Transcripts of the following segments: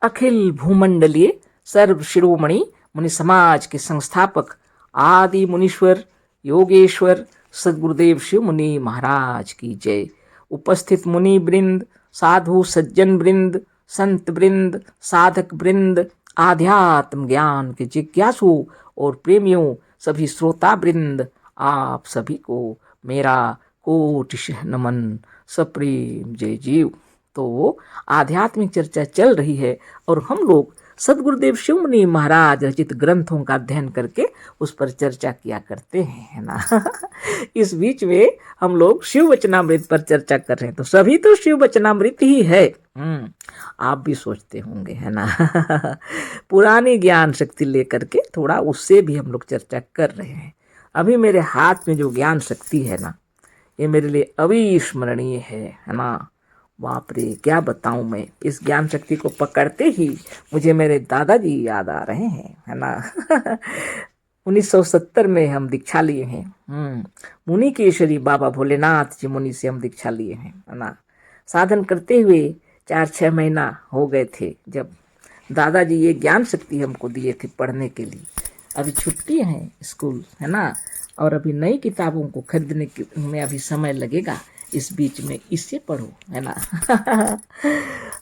अखिल भूमंडलीय सर्व शिरोमणि मुनि समाज के संस्थापक आदि मुनीश्वर योगेश्वर सदगुरुदेव शिव मुनि महाराज की जय। उपस्थित मुनि वृंद, साधु सज्जन वृंद, संत वृंद, साधक वृंद, आध्यात्म ज्ञान के जिज्ञासु और प्रेमियों, सभी श्रोता वृंद, आप सभी को मेरा कोटिशः नमन, सप्रेम जय जीव। तो आध्यात्मिक चर्चा चल रही है और हम लोग सदगुरुदेव शिव मुनि महाराज रचित ग्रंथों का अध्ययन करके उस पर चर्चा किया करते हैं, है ना। इस बीच में हम लोग शिव वचनामृत पर चर्चा कर रहे हैं, तो सभी तो शिव वचनामृत ही है। आप भी सोचते होंगे, है ना। पुरानी ज्ञान शक्ति लेकर के थोड़ा उससे भी हम लोग चर्चा कर रहे हैं। अभी मेरे हाथ में जो ज्ञान शक्ति है ना, ये मेरे लिए अविस्मरणीय है ना। बाप रे, क्या बताऊं मैं। इस ज्ञान शक्ति को पकड़ते ही मुझे मेरे दादाजी याद आ रहे हैं, है ना। 1970 में हम दीक्षा लिए हैं। मुनि केशरी बाबा भोलेनाथ जी मुनि से हम दीक्षा लिए हैं, है ना। साधन करते हुए 4-6 महीना हो गए थे जब दादाजी ये ज्ञान शक्ति हमको दिए थे पढ़ने के लिए। अभी छुट्टी है स्कूल, है ना, और अभी नई किताबों को खरीदने में अभी समय लगेगा। इस बीच में इससे पढ़ो, है ना।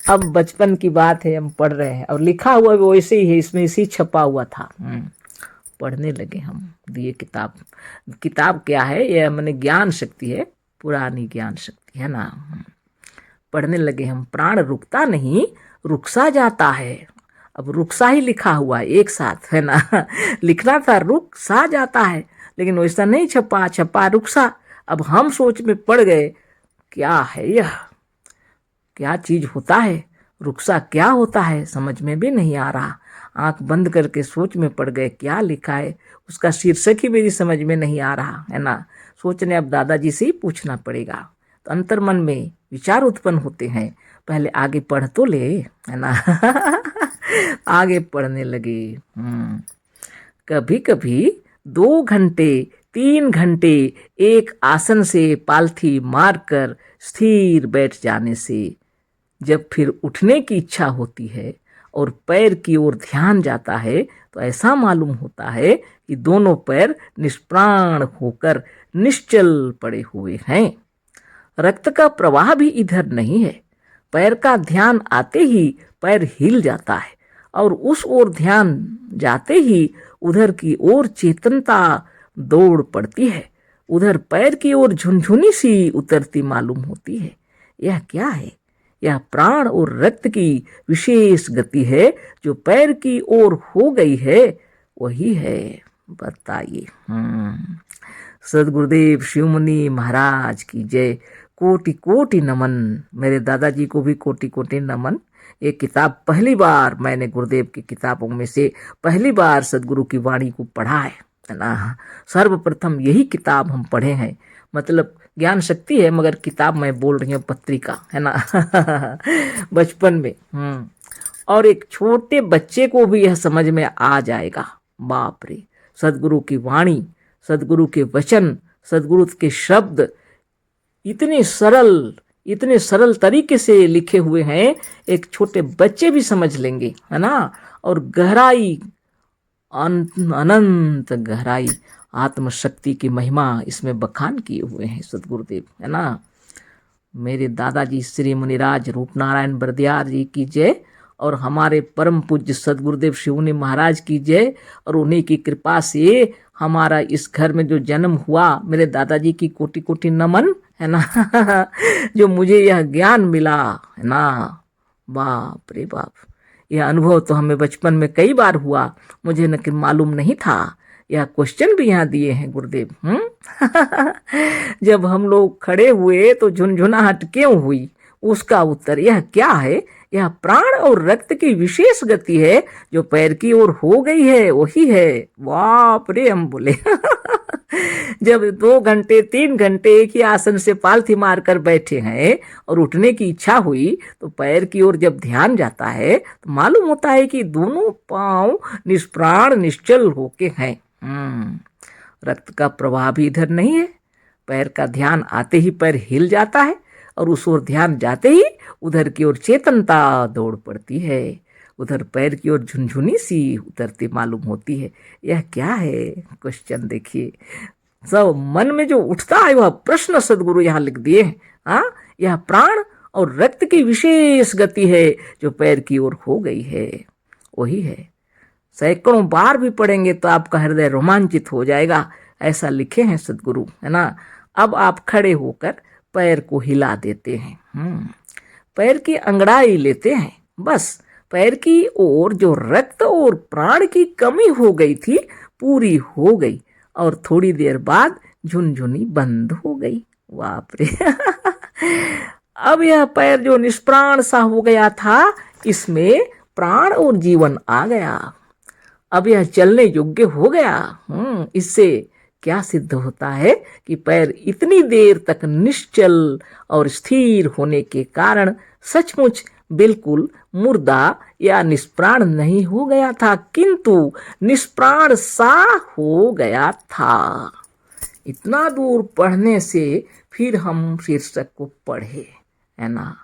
अब बचपन की बात है, हम पढ़ रहे हैं और लिखा हुआ भी वैसे ही है, इसमें इसी छपा हुआ था। पढ़ने लगे हम दिए किताब क्या है, यह मैंने ज्ञान शक्ति है, पुरानी ज्ञान शक्ति, है ना। पढ़ने लगे हम। प्राण रुकता नहीं, रुकसा जाता है। अब रुकसा ही लिखा हुआ है एक साथ, है ना। लिखना था रुकसा जाता है, लेकिन वैसा नहीं छपा रुकसा। अब हम सोच में पड़ गए, क्या है यह, क्या चीज होता है, रुकसा क्या होता है, समझ में भी नहीं आ रहा। आंख बंद करके सोच में पड़ गए, क्या लिखा है, उसका शीर्षक ही मेरी समझ में नहीं आ रहा, है ना। सोचने अब दादाजी से ही पूछना पड़ेगा। तो अंतर्मन में विचार उत्पन्न होते हैं, पहले आगे पढ़ तो ले, है ना। आगे पढ़ने लगे। कभी कभी 2 घंटे 3 घंटे एक आसन से पालथी मारकर स्थिर बैठ जाने से जब फिर उठने की इच्छा होती है और पैर की ओर ध्यान जाता है, तो ऐसा मालूम होता है कि दोनों पैर निष्प्राण होकर निश्चल पड़े हुए हैं। रक्त का प्रवाह भी इधर नहीं है। पैर का ध्यान आते ही पैर हिल जाता है और उस ओर ध्यान जाते ही उधर की ओर चेतनता दौड़ पड़ती है। उधर पैर की ओर झुनझुनी सी उतरती मालूम होती है। यह क्या है? यह प्राण और रक्त की विशेष गति है जो पैर की ओर हो गई है, वही है। बताइए। सदगुरुदेव शिव मुनि महाराज की जय। कोटि कोटि नमन। मेरे दादाजी को भी कोटि कोटि नमन। ये किताब पहली बार मैंने गुरुदेव की किताबों में से पहली बार सदगुरु की वाणी को पढ़ा है ना। सर्वप्रथम यही किताब हम पढ़े हैं। मतलब ज्ञान शक्ति है मगर किताब मैं बोल रही हूँ पत्रिका, है ना। बचपन में। और एक छोटे बच्चे को भी यह समझ में आ जाएगा। बाप रे, सदगुरु की वाणी, सदगुरु के वचन, सदगुरु के शब्द इतने सरल तरीके से लिखे हुए हैं, एक छोटे बच्चे भी समझ लेंगे, है ना। और गहराई, अनंत गहराई, आत्मशक्ति की महिमा इसमें बखान किए हुए हैं सदगुरुदेव, है ना। मेरे दादाजी श्री मुनिराज रूपनारायण बरदियार जी की जय और हमारे परम पूज्य सदगुरुदेव शिव मुनि महाराज की जय। और उन्हीं की कृपा से हमारा इस घर में जो जन्म हुआ, मेरे दादाजी की कोटि कोटि नमन, है ना। जो मुझे यह ज्ञान मिला, है ना। बाप रे बाप, यह अनुभव तो हमें बचपन में कई बार हुआ, मुझे न कि मालूम नहीं था। यह क्वेश्चन भी यहाँ दिए हैं गुरुदेव। जब हम लोग खड़े हुए तो झुनझुनाहट क्यों हुई, उसका उत्तर यह क्या है, यह प्राण और रक्त की विशेष गति है जो पैर की ओर हो गई है, वही है। बाप रे, हम बोले। जब 2 घंटे 3 घंटे एक ही आसन से पालथी मारकर बैठे हैं और उठने की इच्छा हुई तो पैर की ओर जब ध्यान जाता है तो मालूम होता है कि दोनों पांव निष्प्राण निश्चल होके हैं। रक्त का प्रवाह भी इधर नहीं है। पैर का ध्यान आते ही पैर हिल जाता है और उस ओर ध्यान जाते ही उधर की ओर चेतनता दौड़ पड़ती है। उधर पैर की ओर झुनझुनी सी उतरती मालूम होती है। यह क्या है? क्वेश्चन देखिए, सब मन में जो उठता है वह प्रश्न सदगुरु यहाँ लिख दिए हैं। हाँ, यह प्राण और रक्त की विशेष गति है जो पैर की ओर हो गई है। वही है, सैकड़ों बार भी पढ़ेंगे तो आपका हृदय रोमांचित हो जाएगा, ऐसा लिखे हैं सदगुरु, है ना। अब आप खड़े होकर पैर को हिला देते हैं, पैर की अंगड़ाई लेते हैं। बस पैर की ओर जो रक्त और प्राण की कमी हो गई थी पूरी हो गई, और थोड़ी देर बाद झुनझुनी बंद हो गई। बाप रे अब यह पैर जो निष्प्राण सा हो गया था, इसमें प्राण और जीवन आ गया। अब यह चलने योग्य हो गया। इससे क्या सिद्ध होता है कि पैर इतनी देर तक निश्चल और स्थिर होने के कारण सचमुच बिल्कुल मुर्दा या निष्प्राण नहीं हो गया था, किंतु निष्प्राण सा हो गया था। इतना दूर पढ़ने से फिर हम शीर्षक को पढ़े, है ना।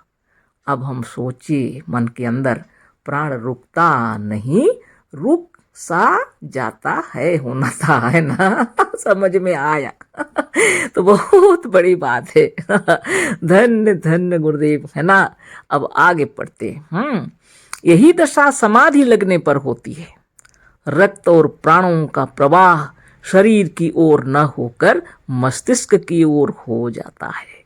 अब हम सोचिए मन के अंदर, प्राण रुकता नहीं, रुक सा जाता है होना था, है ना समझ में आया तो बहुत बड़ी बात है धन्य धन्य गुरुदेव, है ना। अब आगे पढ़ते हैं। यही दशा समाधि लगने पर होती है। रक्त और प्राणों का प्रवाह शरीर की ओर न होकर मस्तिष्क की ओर हो जाता है।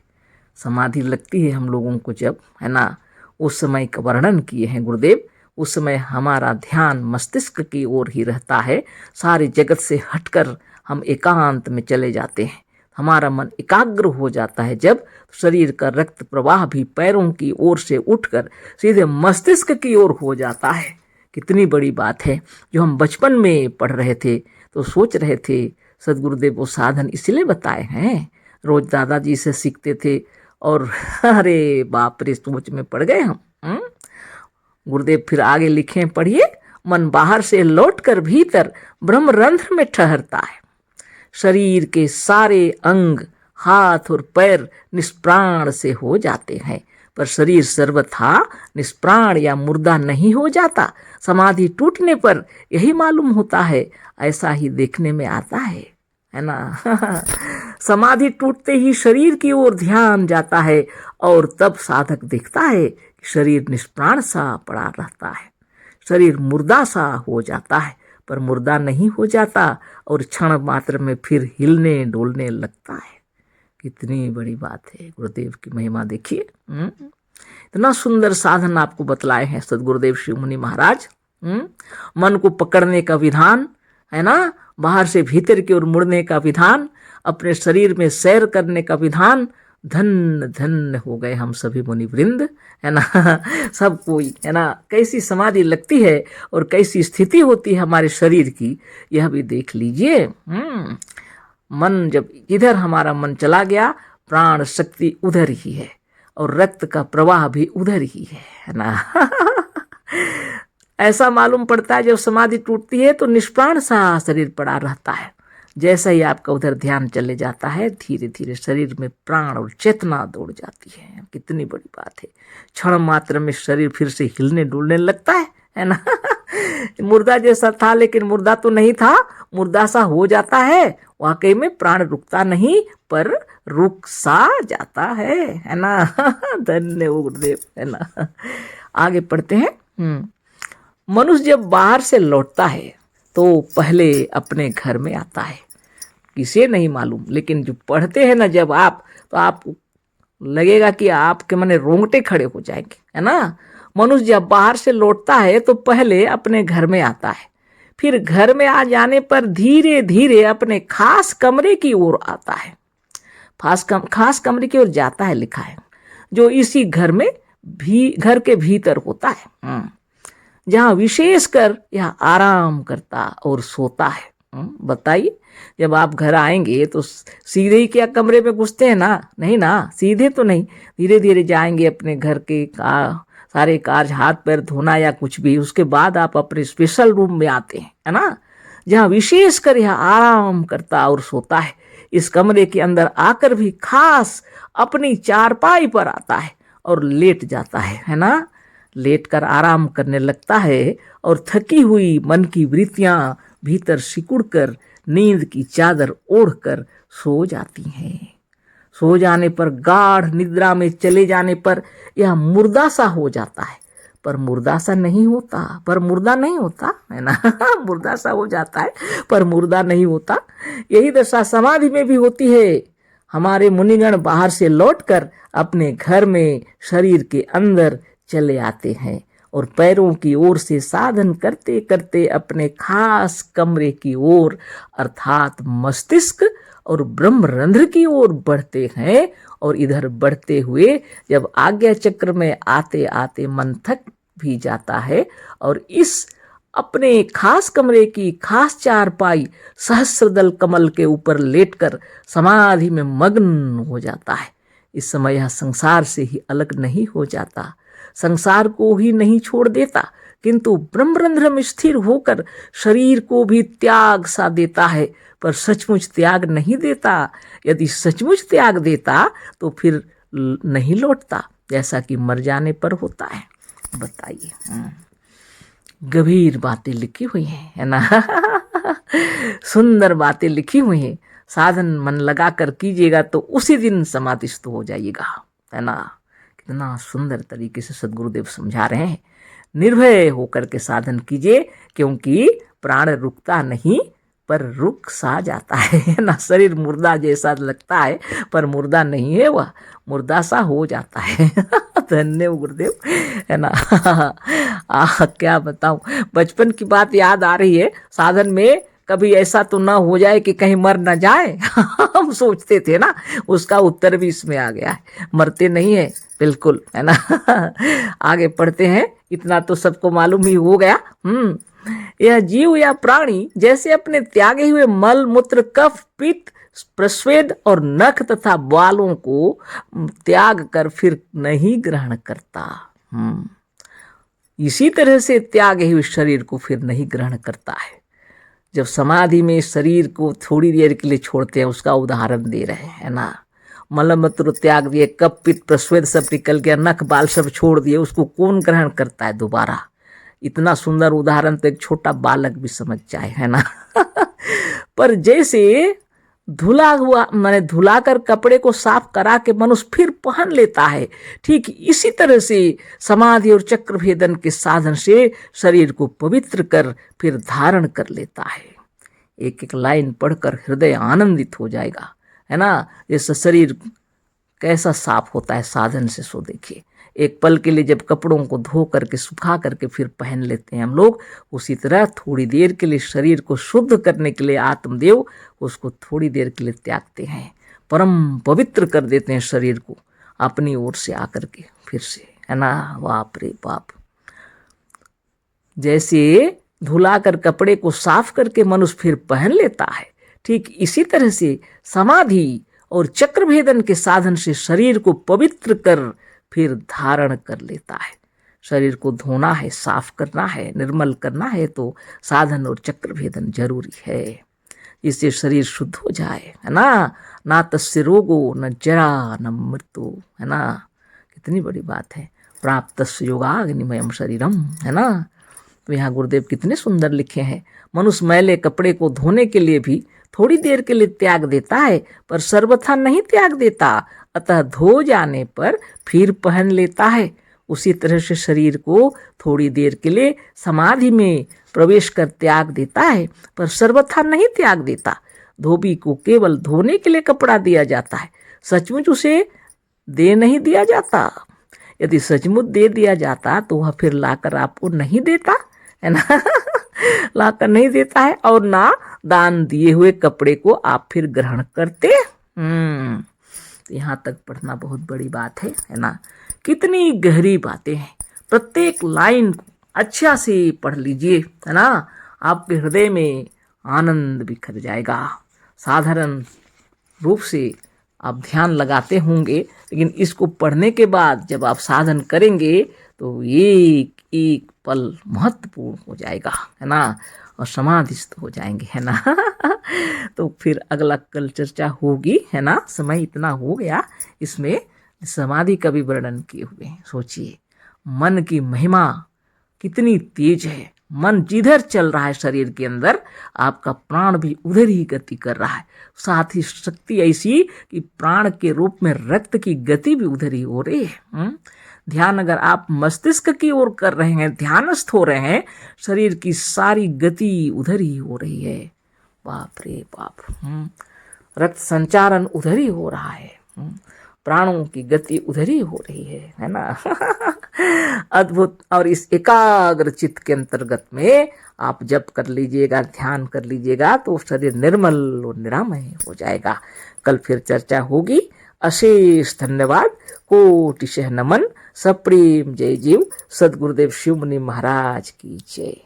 समाधि लगती है हम लोगों को जब, है ना, उस समय का वर्णन किए हैं गुरुदेव। उस समय हमारा ध्यान मस्तिष्क की ओर ही रहता है, सारे जगत से हटकर हम एकांत में चले जाते हैं। हमारा मन एकाग्र हो जाता है जब शरीर का रक्त प्रवाह भी पैरों की ओर से उठकर सीधे मस्तिष्क की ओर हो जाता है। कितनी बड़ी बात है, जो हम बचपन में पढ़ रहे थे तो सोच रहे थे सदगुरुदेव वो साधन इसलिए बताए हैं, रोज दादाजी से सीखते थे, और अरे बाप रे सोच में पड़ गए हम। गुरुदेव फिर आगे लिखे, पढ़िए। मन बाहर से लौटकर भीतर ब्रह्मरंध्र में ठहरता है। शरीर के सारे अंग, हाथ और पैर निष्प्राण से हो जाते हैं, पर शरीर सर्वथा निष्प्राण या मुर्दा नहीं हो जाता। समाधि टूटने पर यही मालूम होता है, ऐसा ही देखने में आता है ना समाधि टूटते ही शरीर की ओर ध्यान जाता है, और तब साधक देखता है कि शरीर निष्प्राण सा पड़ा रहता है। शरीर मुर्दा सा हो जाता है, पर मुर्दा नहीं हो जाता, और क्षण मात्र में फिर हिलने डोलने लगता है। कितनी बड़ी बात है, गुरुदेव की महिमा देखिए। इतना सुंदर साधन आपको बतलाए हैं सदगुरुदेव शिव मुनि महाराज। मन को पकड़ने का विधान, है ना, बाहर से भीतर की ओर मुड़ने का विधान, अपने शरीर में सैर करने का विधान। धन्य धन्य हो गए हम सभी मुनि वृंद, है ना सब कोई, है ना। कैसी समाधि लगती है और कैसी स्थिति होती है हमारे शरीर की, यह भी देख लीजिए। मन जब इधर हमारा मन चला गया, प्राण शक्ति उधर ही है, और रक्त का प्रवाह भी उधर ही है ना ऐसा मालूम पड़ता है जब समाधि टूटती है तो निष्प्राण सा शरीर पड़ा रहता है। जैसा ही आपका उधर ध्यान चले जाता है, धीरे धीरे शरीर में प्राण और चेतना दौड़ जाती है। कितनी बड़ी बात है, क्षण मात्र में शरीर फिर से हिलने डुलने लगता है ना मुर्दा जैसा था, लेकिन मुर्दा तो नहीं था, मुर्दा सा हो जाता है। वाकई में प्राण रुकता नहीं, पर रुक सा जाता है ना धन्य गुरुदेव, है ना। आगे पढ़ते हैं। मनुष्य जब बाहर से लौटता है तो पहले अपने घर में आता है, किसे नहीं मालूम, लेकिन जो पढ़ते हैं ना जब आप, तो आप लगेगा कि आपके मन रोंगटे खड़े हो जाएंगे, है ना। मनुष्य जब बाहर से लौटता है तो पहले अपने घर में आता है, फिर घर में आ जाने पर धीरे धीरे अपने खास कमरे की ओर आता है। खास कमरे की ओर जाता है लिखा है, जो इसी घर में भी घर के भीतर होता है, जहाँ विशेषकर यह आराम करता और सोता है। बताइए, जब आप घर आएंगे तो सीधे ही क्या कमरे में घुसते हैं ना, नहीं ना, सीधे तो नहीं, धीरे धीरे जाएंगे अपने घर के सारे कार्य, हाथ पैर धोना या कुछ भी, उसके बाद आप अपने स्पेशल रूम में आते हैं, है ना, जहाँ विशेषकर यह आराम करता और सोता है। इस कमरे के अंदर आकर भी खास अपनी चारपाई पर आता है और लेट जाता है ना। लेटकर आराम करने लगता है और थकी हुई मन की वृत्तियां भीतर सिकुड़कर नींद की चादर ओढ़कर सो जाती हैं। सो जाने पर, गाढ़ निद्रा में चले जाने पर यह मुर्दा सा हो जाता है, पर मुर्दा सा नहीं होता, पर मुर्दा नहीं होता है ना। मुर्दा सा हो जाता है पर मुर्दा नहीं होता। यही दशा समाधि में भी होती है। हमारे मुनिगण बाहर से लौटकर अपने घर में शरीर के अंदर चले आते हैं और पैरों की ओर से साधन करते करते अपने खास कमरे की ओर अर्थात मस्तिष्क और ब्रह्मरंध्र की ओर बढ़ते हैं। और इधर बढ़ते हुए जब आज्ञा चक्र में आते आते मन थक भी जाता है और इस अपने खास कमरे की खास चारपाई सहस्रदल कमल के ऊपर लेटकर समाधि में मग्न हो जाता है। इस समय यह संसार से ही अलग नहीं हो जाता, संसार को ही नहीं छोड़ देता, किंतु ब्रह्मरंध्र में स्थिर होकर शरीर को भी त्याग सा देता है, पर सचमुच त्याग नहीं देता। यदि सचमुच त्याग देता तो फिर नहीं लौटता, जैसा कि मर जाने पर होता है। बताइए, गंभीर बातें लिखी हुई हैं, है ना। सुंदर बातें लिखी हुई हैं। साधन मन लगा कर कीजिएगा तो उसी दिन समाधिस्थ हो जाइएगा, है ना। कितना सुंदर तरीके से सदगुरुदेव समझा रहे हैं। निर्भय होकर के साधन कीजिए, क्योंकि प्राण रुकता नहीं पर रुक सा जाता है ना। शरीर मुर्दा जैसा लगता है पर मुर्दा नहीं है, वह मुर्दा सा हो जाता है। धन्य गुरुदेव, है ना। क्या बताऊं, बचपन की बात याद आ रही है। साधन में कभी ऐसा तो ना हो जाए कि कहीं मर ना जाए। हम सोचते थे ना, उसका उत्तर भी इसमें आ गया है। मरते नहीं है बिल्कुल, है ना। आगे पढ़ते हैं। इतना तो सबको मालूम ही हो गया। यह जीव या प्राणी जैसे अपने त्यागे हुए मल मूत्र कफ पित्त प्रस्वेद और नख तथा बालों को त्याग कर फिर नहीं ग्रहण करता, इसी तरह से त्यागे हुए शरीर को फिर नहीं ग्रहण करता है। जब समाधि में शरीर को थोड़ी देर के लिए छोड़ते हैं, उसका उदाहरण दे रहे हैं, है ना। मलमूत्र त्याग दिए, कफ पित्त प्रस्वेद सब निकल गया, नख बाल सब छोड़ दिए, उसको कौन ग्रहण करता है दोबारा। इतना सुंदर उदाहरण तो एक छोटा बालक भी समझ जाए, है ना। पर जैसे धुला हुआ माने धुलाकर कपड़े को साफ करा के मनुष्य फिर पहन लेता है, ठीक इसी तरह से समाधि और चक्र भेदन के साधन से शरीर को पवित्र कर फिर धारण कर लेता है। एक एक लाइन पढ़कर हृदय आनंदित हो जाएगा, है ना। जैसे शरीर कैसा साफ होता है साधन से, सो देखिए। एक पल के लिए जब कपड़ों को धो करके सुखा करके फिर पहन लेते हैं हम लोग, उसी तरह थोड़ी देर के लिए शरीर को शुद्ध करने के लिए आत्मदेव उसको थोड़ी देर के लिए त्यागते हैं, परम पवित्र कर देते हैं शरीर को अपनी ओर से आकर के फिर से, है ना। बाप रे बाप। जैसे धुलाकर कपड़े को साफ करके मनुष्य फिर पहन लेता है, ठीक इसी तरह से समाधि और चक्र भेदन के साधन से शरीर को पवित्र कर फिर धारण कर लेता है। शरीर को धोना है, साफ करना है, निर्मल करना है तो साधन और चक्र भेदन जरूरी है, इससे शरीर शुद्ध हो जाए, है ना। ना तस्य रोगो न जरा न मृत्यु, है ना। कितनी बड़ी बात है। प्राप्तस्य योगाग्निमयम शरीरम, है ना। तो यहाँ गुरुदेव कितने सुंदर लिखे हैं। मनुष्य मैले कपड़े को धोने के लिए भी थोड़ी देर के लिए त्याग देता है, पर सर्वथा नहीं त्याग देता, अतः धो जाने पर फिर पहन लेता है। उसी तरह से शरीर को थोड़ी देर के लिए समाधि में प्रवेश कर त्याग देता है, पर सर्वथा नहीं त्याग देता। धोबी को केवल धोने के लिए कपड़ा दिया जाता है, सचमुच उसे दे नहीं दिया जाता। यदि सचमुच दे दिया जाता तो वह फिर लाकर आपको नहीं देता, है ना। लाकर नहीं देता है, और ना दान दिए हुए कपड़े को आप फिर ग्रहण करते। तो यहाँ तक पढ़ना बहुत बड़ी बात है ना। कितनी गहरी बातें हैं। प्रत्येक लाइन को अच्छा से पढ़ लीजिए, है ना। आपके हृदय में आनंद बिखर जाएगा। साधारण रूप से आप ध्यान लगाते होंगे, लेकिन इसको पढ़ने के बाद जब आप साधन करेंगे तो एक एक पल महत्वपूर्ण हो जाएगा, है ना, और समाधिस्थ हो जाएंगे, है ना। तो फिर अगला कल चर्चा होगी, है ना। समय इतना हो गया, इसमें समाधि का भी वर्णन किए हुए हैं, सोचिए। मन की महिमा कितनी तेज है। मन जिधर चल रहा है शरीर के अंदर, आपका प्राण भी उधर ही गति कर रहा है। साथ ही शक्ति ऐसी कि प्राण के रूप में रक्त की गति भी उधर ही हो रही है। ध्यान अगर आप मस्तिष्क की ओर कर रहे हैं, ध्यानस्थ हो रहे हैं, शरीर की सारी गति उधर ही हो रही है। बाप रे बाप, रक्त संचारण उधर ही हो रहा है, प्राणों की गति उधर ही हो रही है ना। अद्भुत। और इस एकाग्र चित्त के अंतर्गत में आप जप कर लीजिएगा, ध्यान कर लीजिएगा, तो शरीर निर्मल और निरामय हो जाएगा। कल फिर चर्चा होगी। अशेष धन्यवाद, कोटिशः नमन, सप्रेम जय जीव। सदगुरुदेव शिव मुनि महाराज की जय।